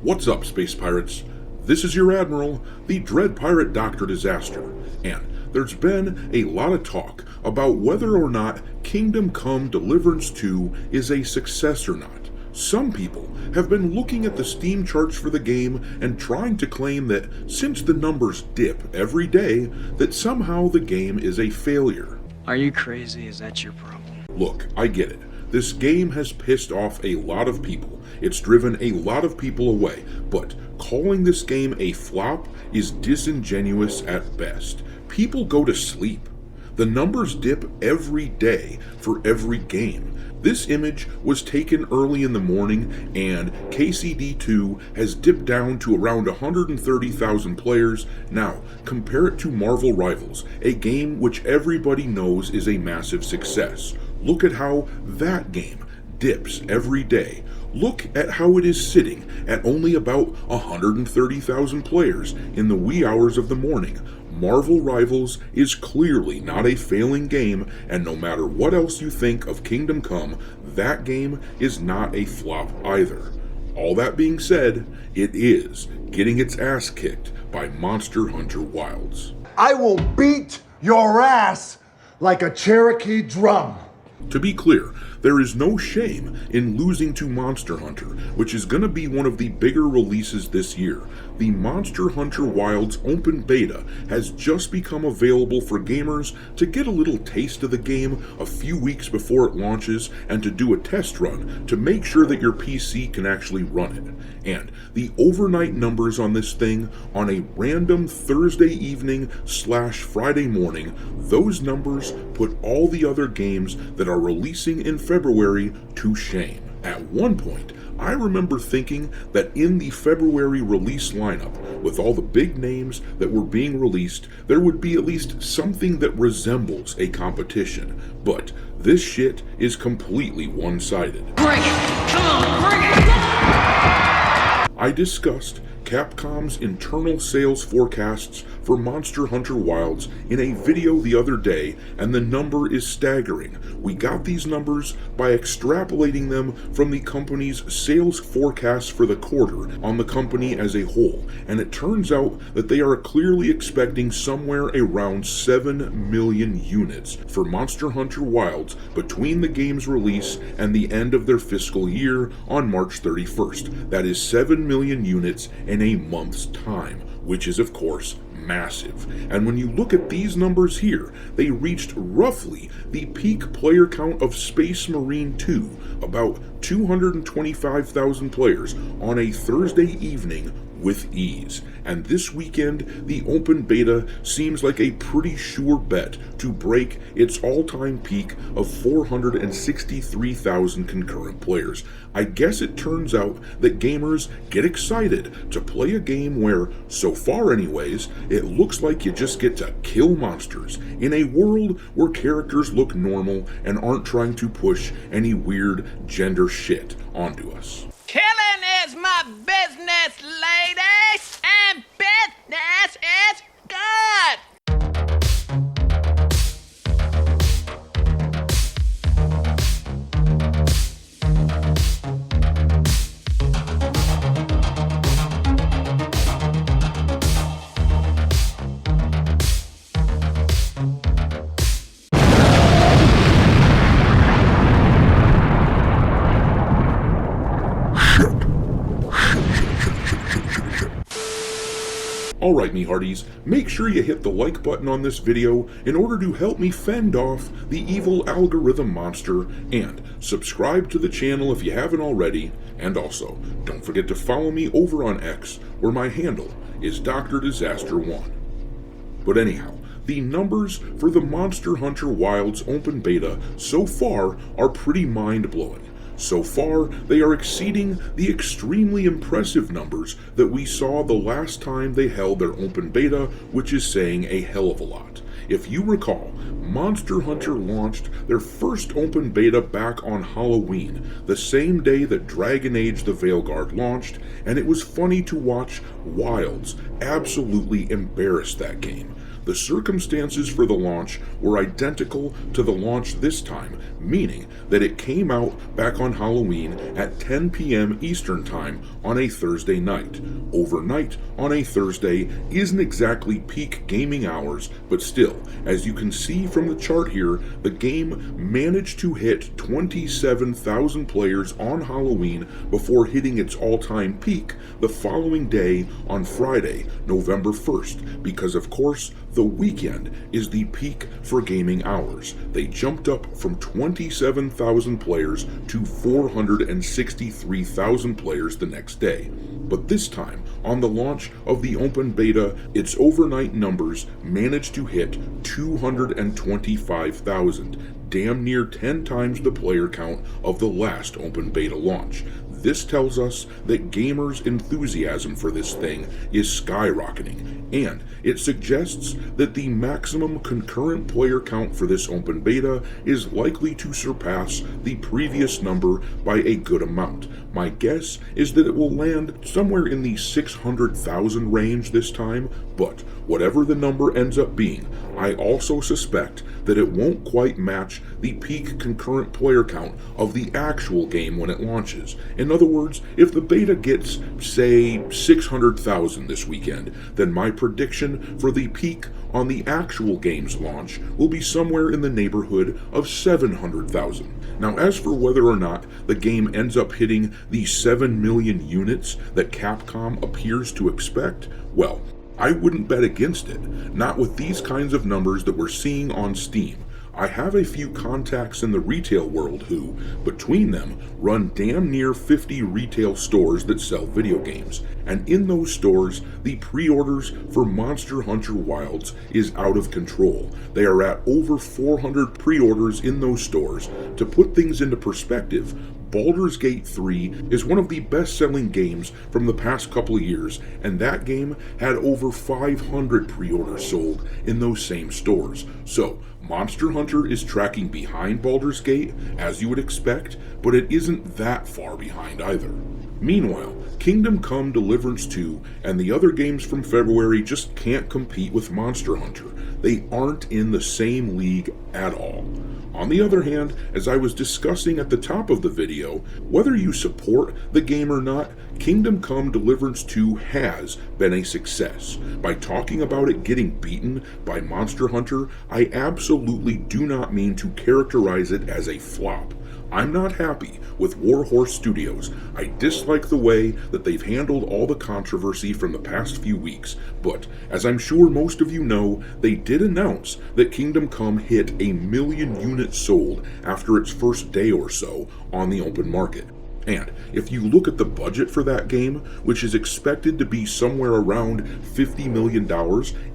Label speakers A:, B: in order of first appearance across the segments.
A: What's up, Space Pirates? This is your Admiral, the Dread Pirate Dr. Disaster, and there's been a lot of talk about whether or not Kingdom Come Deliverance 2 is a success or not. Some people have been looking at the Steam charts for the game and trying to claim that since the numbers dip every day, that somehow the game is a failure.
B: Are you crazy? Is that your problem?
A: Look, I get it. This game has pissed off a lot of people. It's driven a lot of people away, but calling this game a flop is disingenuous at best. People go to sleep. The numbers dip every day for every game. This image was taken early in the morning, and KCD2 has dipped down to around 130,000 players. Now, compare it to Marvel Rivals, a game which everybody knows is a massive success. Look at how that game dips every day. Look at how it is sitting at only about 130,000 players in the wee hours of the morning. Marvel Rivals is clearly not a failing game, and no matter what else you think of Kingdom Come, that game is not a flop either. All that being said, it is getting its ass kicked by Monster Hunter Wilds.
C: I will beat your ass like a Cherokee drum.
A: To be clear, there is no shame in losing to Monster Hunter, which is going to be one of the bigger releases this year. The Monster Hunter Wilds open beta has just become available for gamers to get a little taste of the game a few weeks before it launches and to do a test run to make sure that your PC can actually run it. And the overnight numbers on this thing on a random Thursday evening / Friday morning, those numbers put all the other games that are releasing in February to shame. At one point, I remember thinking that in the February release lineup, with all the big names that were being released, there would be at least something that resembles a competition. But this shit is completely one-sided.
D: Bring it! Come on, bring it!
A: I discussed Capcom's internal sales forecasts for Monster Hunter Wilds in a video the other day, and the number is staggering. We got these numbers by extrapolating them from the company's sales forecast for the quarter on the company as a whole, and it turns out that they are clearly expecting somewhere around 7 million units for Monster Hunter Wilds between the game's release and the end of their fiscal year on March 31st. That is 7 million units in a month's time, which is of course massive. And when you look at these numbers here, they reached roughly the peak player count of Space Marine 2, about 225,000 players on a Thursday evening with ease. And this weekend, the open beta seems like a pretty sure bet to break its all-time peak of 463,000 concurrent players. I guess it turns out that gamers get excited to play a game where, so far anyways, it looks like you just get to kill monsters in a world where characters look normal and aren't trying to push any weird gender shit onto us.
D: Killing is my business, ladies, and business is good.
A: Alright, me hearties, make sure you hit the like button on this video in order to help me fend off the evil algorithm monster, and subscribe to the channel if you haven't already, and also, don't forget to follow me over on X, where my handle is Dr. Disaster 1. But anyhow, the numbers for the Monster Hunter Wilds open beta so far are pretty mind-blowing. So far, they are exceeding the extremely impressive numbers that we saw the last time they held their open beta, which is saying a hell of a lot. If you recall, Monster Hunter launched their first open beta back on Halloween, the same day that Dragon Age the Veilguard launched, and it was funny to watch Wilds absolutely embarrass that game. The circumstances for the launch were identical to the launch this time, meaning that it came out back on Halloween at 10 p.m. Eastern Time on a Thursday night. Overnight on a Thursday isn't exactly peak gaming hours, but still, as you can see from the chart here, the game managed to hit 27,000 players on Halloween before hitting its all-time peak the following day on Friday, November 1st, because of course the weekend is the peak for gaming hours. They jumped up from 27,000 players to 463,000 players the next day. But this time, on the launch of the open beta, its overnight numbers managed to hit 225,000, damn near 10 times the player count of the last open beta launch. This tells us that gamers' enthusiasm for this thing is skyrocketing, and it suggests that the maximum concurrent player count for this open beta is likely to surpass the previous number by a good amount. My guess is that it will land somewhere in the 600,000 range this time, but whatever the number ends up being, I also suspect that it won't quite match the peak concurrent player count of the actual game when it launches. In other words, if the beta gets, say, 600,000 this weekend, then my prediction for the peak on the actual game's launch will be somewhere in the neighborhood of 700,000. Now, as for whether or not the game ends up hitting the 7 million units that Capcom appears to expect, well, I wouldn't bet against it, not with these kinds of numbers that we're seeing on Steam. I have a few contacts in the retail world who, between them, run damn near 50 retail stores that sell video games. And in those stores, the pre-orders for Monster Hunter Wilds is out of control. They are at over 400 pre-orders in those stores. To put things into perspective, Baldur's Gate 3 is one of the best-selling games from the past couple of years, and that game had over 500 pre-orders sold in those same stores. So, Monster Hunter is tracking behind Baldur's Gate, as you would expect, but it isn't that far behind either. Meanwhile, Kingdom Come Deliverance 2 and the other games from February just can't compete with Monster Hunter. They aren't in the same league at all. On the other hand, as I was discussing at the top of the video, whether you support the game or not, Kingdom Come Deliverance 2 has been a success. By talking about it getting beaten by Monster Hunter, I absolutely do not mean to characterize it as a flop. I'm not happy with Warhorse Studios. I dislike the way that they've handled all the controversy from the past few weeks, but as I'm sure most of you know, they did announce that Kingdom Come hit 1 million units sold after its first day or so on the open market. And if you look at the budget for that game, which is expected to be somewhere around $50 million,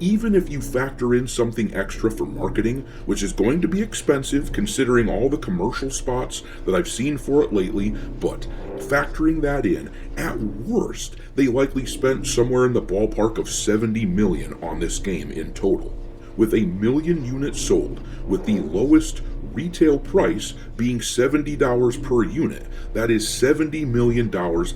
A: even if you factor in something extra for marketing, which is going to be expensive considering all the commercial spots that I've seen for it lately, but factoring that in, at worst, they likely spent somewhere in the ballpark of $70 million on this game in total. With 1 million units sold, with the lowest retail price being $70 per unit, that is $70 million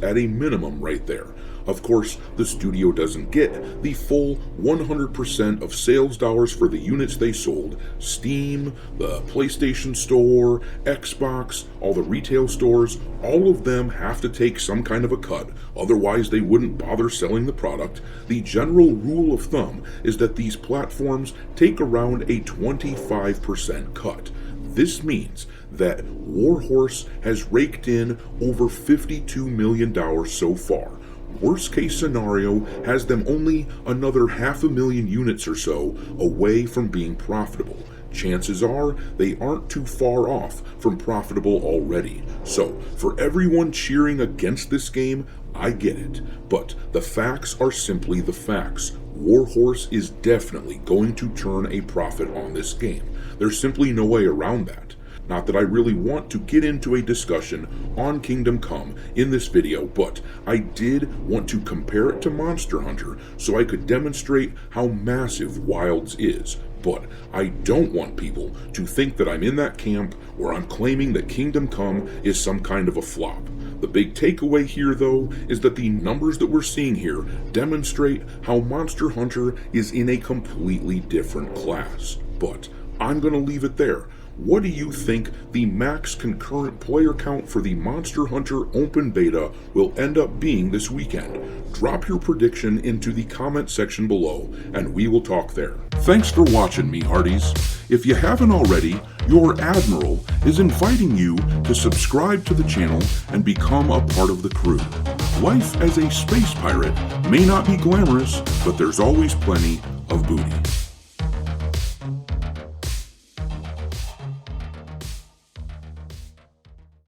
A: at a minimum right there. Of course, the studio doesn't get the full 100% of sales dollars for the units they sold. Steam, the PlayStation Store, Xbox, all the retail stores, all of them have to take some kind of a cut, otherwise they wouldn't bother selling the product. The general rule of thumb is that these platforms take around a 25% cut. This means that Warhorse has raked in over $52 million so far. Worst case scenario has them only another 500,000 units or so away from being profitable. Chances are they aren't too far off from profitable already. So, for everyone cheering against this game, I get it. But the facts are simply the facts. Warhorse is definitely going to turn a profit on this game. There's simply no way around that. Not that I really want to get into a discussion on Kingdom Come in this video, but I did want to compare it to Monster Hunter so I could demonstrate how massive Wilds is. But I don't want people to think that I'm in that camp where I'm claiming that Kingdom Come is some kind of a flop. The big takeaway here, though, is that the numbers that we're seeing here demonstrate how Monster Hunter is in a completely different class. But I'm going to leave it there. What do you think the max concurrent player count for the Monster Hunter Open Beta will end up being this weekend? Drop your prediction into the comment section below, and we will talk there. Thanks for watching, me hearties. If you haven't already, your Admiral is inviting you to subscribe to the channel and become a part of the crew. Life as a space pirate may not be glamorous, but there's always plenty of booty.